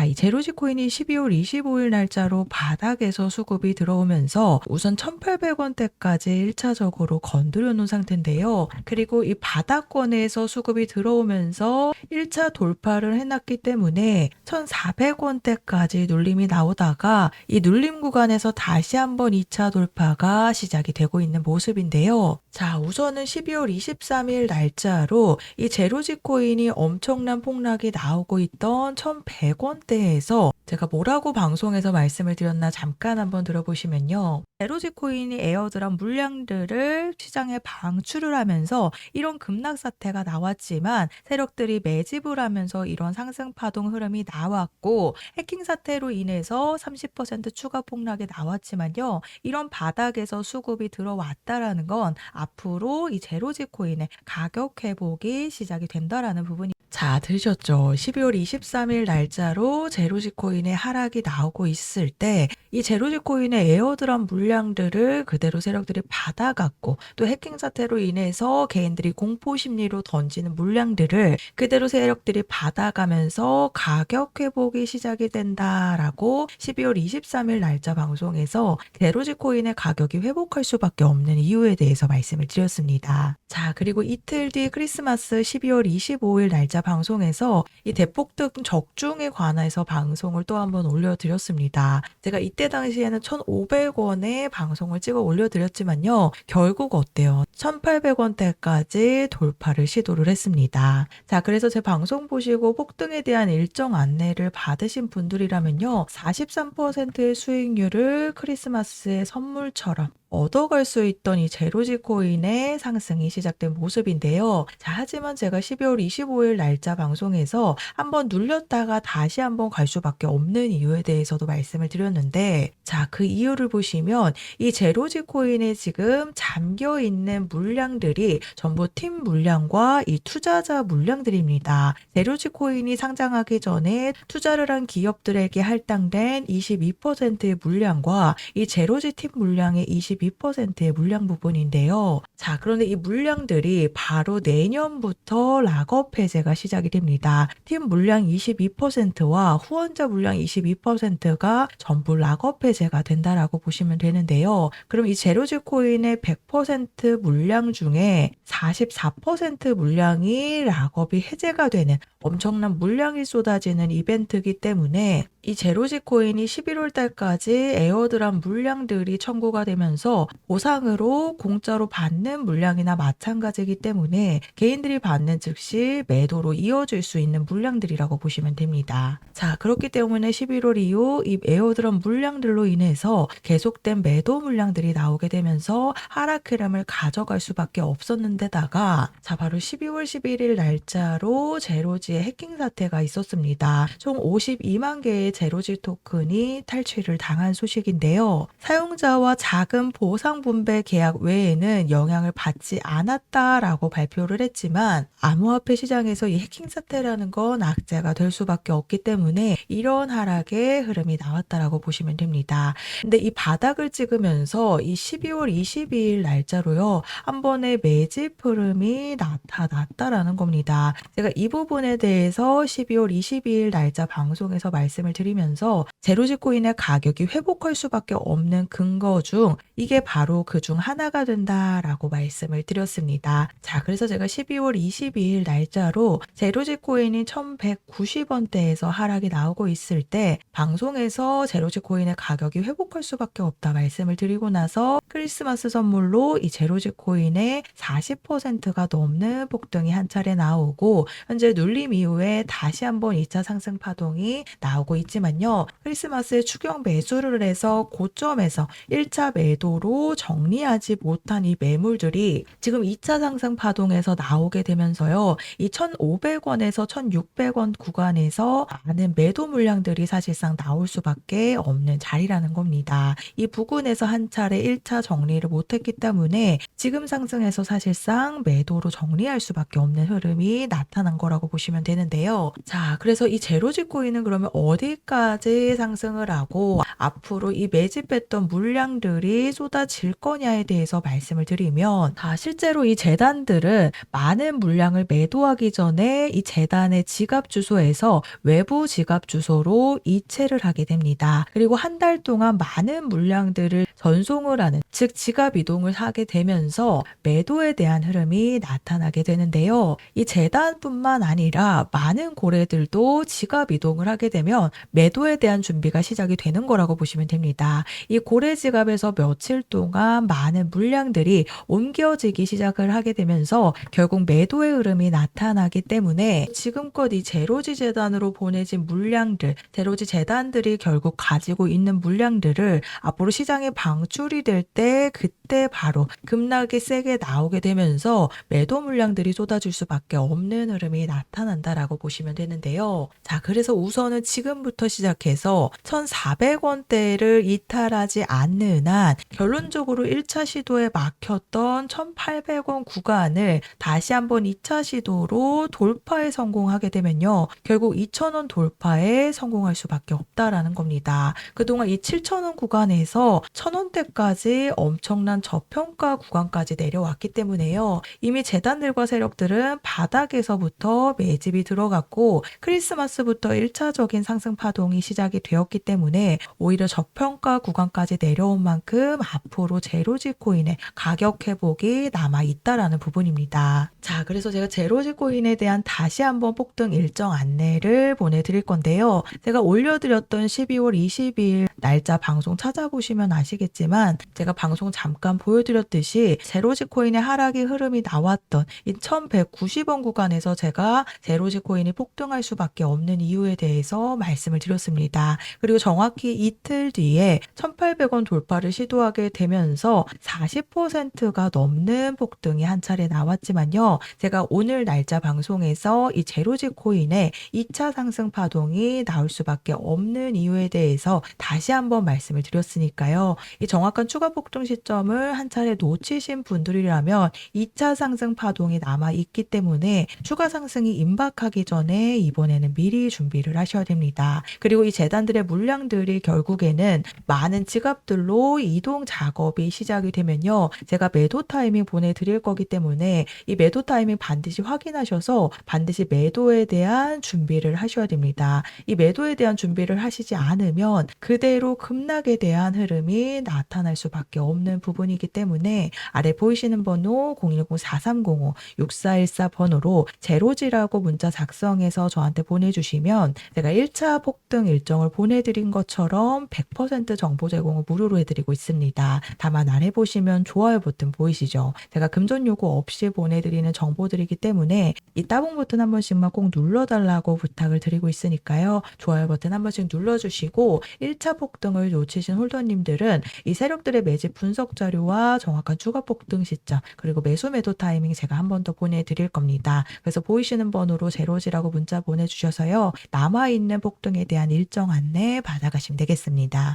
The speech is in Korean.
자, 이 제로지 코인이 12월 25일 날짜로 바닥에서 수급이 들어오면서 우선 1,800원대까지 1차적으로 건드려 놓은 상태인데요. 그리고 이 바닥권에서 수급이 들어오면서 1차 돌파를 해놨기 때문에 1,400원대까지 눌림이 나오다가 이 눌림 구간에서 다시 한번 2차 돌파가 시작이 되고 있는 모습인데요. 자, 우선은 12월 23일 날짜로 이 제로지 코인이 엄청난 폭락이 나오고 있던 1,100원대에서 제가 뭐라고 방송에서 말씀을 드렸나 잠깐 한번 들어보시면요. 제로지 코인이 에어드랍 물량들을 시장에 방출을 하면서 이런 급락 사태가 나왔지만 세력들이 매집을 하면서 이런 상승 파동 흐름이 나왔고 해킹 사태로 인해서 30% 추가 폭락이 나왔지만요. 이런 바닥에서 수급이 들어왔다라는 건 앞으로 이 제로지 코인의 가격 회복이 시작이 된다라는 부분이 자, 들으셨죠? 12월 23일 날짜로 제로지 코인의 하락이 나오고 있을 때 이 제로지 코인의 에어드랍 물량들을 그대로 세력들이 받아갔고 또 해킹 사태로 인해서 개인들이 공포 심리로 던지는 물량들을 그대로 세력들이 받아가면서 가격 회복이 시작이 된다라고 12월 23일 날짜 방송에서 제로지 코인의 가격이 회복할 수밖에 없는 이유에 대해서 말씀을 드렸습니다. 자, 그리고 이틀 뒤 크리스마스 12월 25일 날짜 방송에서 이 대폭등 적중에 관해서 방송을 또 한번 올려드렸습니다. 제가 이때 당시에는 1,500원에 방송을 찍어 올려드렸지만요. 결국 어때요? 1,800원대까지 돌파를 시도를 했습니다. 자, 그래서 제 방송 보시고 폭등에 대한 일정 안내를 받으신 분들이라면요. 43%의 수익률을 크리스마스의 선물처럼 얻어갈 수 있던 이 제로지 코인의 상승이 시작된 모습인데요. 자, 하지만 제가 12월 25일 날짜 방송에서 한번 눌렸다가 다시 한번 갈 수밖에 없는 이유에 대해서도 말씀을 드렸는데, 자, 그 이유를 보시면 이 제로지 코인에 지금 잠겨 있는 물량들이 전부 팀 물량과 이 투자자 물량들입니다. 제로지 코인이 상장하기 전에 투자를 한 기업들에게 할당된 22%의 물량과 이 제로지 팀 물량의 22%의 물량 부분인데요. 자, 그런데 이 물량들이 바로 내년부터 락업 해제가 시작이 됩니다. 팀 물량 22%와 후원자 물량 22%가 전부 락업 해제가 된다라고 보시면 되는데요. 그럼 이 제로지 코인의 100% 물량 중에 44% 물량이 락업이 해제가 되는 엄청난 물량이 쏟아지는 이벤트이기 때문에 이 제로지 코인이 11월 달까지 에어드랍 물량들이 청구가 되면서 보상으로 공짜로 받는 물량이나 마찬가지이기 때문에 개인들이 받는 즉시 매도로 이어질 수 있는 물량들이라고 보시면 됩니다. 자, 그렇기 때문에 11월 이후 이 에어드랍 물량들로 인해서 계속된 매도 물량들이 나오게 되면서 하락 흐름을 가져갈 수밖에 없었는데다가 자, 바로 12월 11일 날짜로 제로지의 해킹 사태가 있었습니다. 총 52만 개의 제로지 토큰이 탈취를 당한 소식인데요. 사용자와 자금 보상 분배 계약 외에는 영향을 받지 않았다라고 발표를 했지만 암호화폐 시장에서 이 해킹 사태라는 건 악재가 될 수밖에 없기 때문에 이런 하락의 흐름이 나왔다라고 보시면 됩니다. 근데 이 바닥을 찍으면서 이 12월 22일 날짜로요. 한 번의 매집 흐름이 나타났다라는 겁니다. 제가 이 부분에 대해서 12월 22일 날짜 방송에서 말씀을 드리면서 제로지 코인의 가격이 회복할 수밖에 없는 근거 중 이게 바로 그 중 하나가 된다라고 말씀을 드렸습니다. 자, 그래서 제가 12월 22일 날짜로 제로지 코인이 1,190원대에서 하락이 나오고 있을 때 방송에서 제로지 코인의 가격이 회복할 수밖에 없다 말씀을 드리고 나서 크리스마스 선물로 이 제로지 코인의 40%가 넘는 폭등이 한 차례 나오고 현재 눌림 이후에 다시 한번 2차 상승 파동이 나오고 있지만요. 크리스마스에 추격 매수를 해서 고점에서 1차 매도로 정리하지 못한 이 매물들이 지금 2차 상승 파동에서 나오게 되면서요. 이 1,500원에서 1,600원 구간에서 많은 매도 물량들이 사실상 나올 수밖에 없는 자리라는 겁니다. 이 부근에서 한 차례 1차 정리를 못했기 때문에 지금 상승에서 사실상 매도로 정리할 수밖에 없는 흐름이 나타난 거라고 보시면 되는데요. 자, 그래서 이 제로지 코인은 그러면 어디 어디까지 상승을 하고 앞으로 이 매집했던 물량들이 쏟아질 거냐에 대해서 말씀을 드리면, 실제로 이 재단들은 많은 물량을 매도하기 전에 이 재단의 지갑 주소에서 외부 지갑 주소로 이체를 하게 됩니다. 그리고 한 달 동안 많은 물량들을 전송을 하는, 즉 지갑 이동을 하게 되면서 매도에 대한 흐름이 나타나게 되는데요. 이 재단뿐만 아니라 많은 고래들도 지갑 이동을 하게 되면 매도에 대한 준비가 시작이 되는 거라고 보시면 됩니다. 이 고래 지갑에서 며칠 동안 많은 물량들이 옮겨지기 시작을 하게 되면서 결국 매도의 흐름이 나타나기 때문에 지금껏 이 제로지 재단으로 보내진 물량들, 제로지 재단들이 결국 가지고 있는 물량들을 앞으로 시장에 방출이 될 때 그때 바로 급락이 세게 나오게 되면서 매도 물량들이 쏟아질 수밖에 없는 흐름이 나타난다라고 보시면 되는데요. 그래서 우선은 지금부터 시작해서 1,400원대를 이탈하지 않는 한 결론적으로 1차 시도에 막혔던 1,800원 구간을 다시 한번 2차 시도로 돌파에 성공하게 되면요. 결국 2,000원 돌파에 성공할 수밖에 없다라는 겁니다. 그동안 이 7,000원 구간에서 1,000원대까지 엄청난 저평가 구간까지 내려왔기 때문에요. 이미 재단들과 세력들은 바닥에서부터 매집이 들어갔고 크리스마스부터 1차적인 상승 파동이 시작이 되었기 때문에 오히려 저평가 구간까지 내려온 만큼 앞으로 제로지 코인의 가격 회복이 남아있다라는 부분입니다. 그래서 제가 제로지 코인에 대한 다시 한번 폭등 일정 안내를 보내드릴 건데요. 제가 올려드렸던 12월 22일 날짜 방송 찾아보시면 아시겠지만 제가 방송 잠깐 보여드렸듯이 제로지 코인의 하락의 흐름이 나왔던 이 1,190원 구간에서 제가 제로지 코인이 폭등할 수밖에 없는 이유에 대해서 말씀을 드렸습니다. 그리고 정확히 이틀 뒤에 1,800원 돌파를 시도하게 되면서 40%가 넘는 폭등이 한 차례 나왔지만요. 제가 오늘 날짜 방송에서 이 제로지 코인의 2차 상승 파동이 나올 수밖에 없는 이유에 대해서 다시 한번 말씀을 드렸으니까요. 이 정확한 추가 폭등 시점을 한 차례 놓치신 분들이라면 2차 상승 파동이 남아있기 때문에 추가 상승이 임박하기 전에 이번에는 미리 준비를 하셔야 됩니다. 그리고 이 재단들의 물량들이 결국에는 많은 지갑들로 이동 작업이 시작이 되면요. 제가 매도 타이밍 보내드릴 거기 때문에 이 매도 타이밍 반드시 확인하셔서 반드시 매도에 대한 준비를 하셔야 됩니다. 이 매도에 대한 준비를 하시지 않으면 그대로 급락에 대한 흐름이 나타날 수밖에 없는 부분이기 때문에 아래 보이시는 번호 010-4305-6414 번호로 제로지라고 문자 작성해서 저한테 보내주시면 제가 1차 폭등 일정을 보내드린 것처럼 100% 정보 제공을 무료로 해드리고 있습니다. 다만 아래 보시면 좋아요 버튼 보이시죠? 제가 금전 요구 없이 보내드리는 정보들이기 때문에 이 따봉 버튼 한 번씩만 꼭 눌러달라고 부탁을 드리고 있으니까요. 좋아요 버튼 한 번씩 눌러주시고 1차 폭등을 놓치신 홀더님들은 이 세력들의 매집 분석 자료와 정확한 추가 폭등 시점 그리고 매수 매도 타이밍 제가 한 번 더 보내드릴 겁니다. 그래서 보이시는 번호로 제로지라고 문자 보내주셔서요. 남아있는 폭등에 대한 일정 안내 받아가시면 되겠습니다.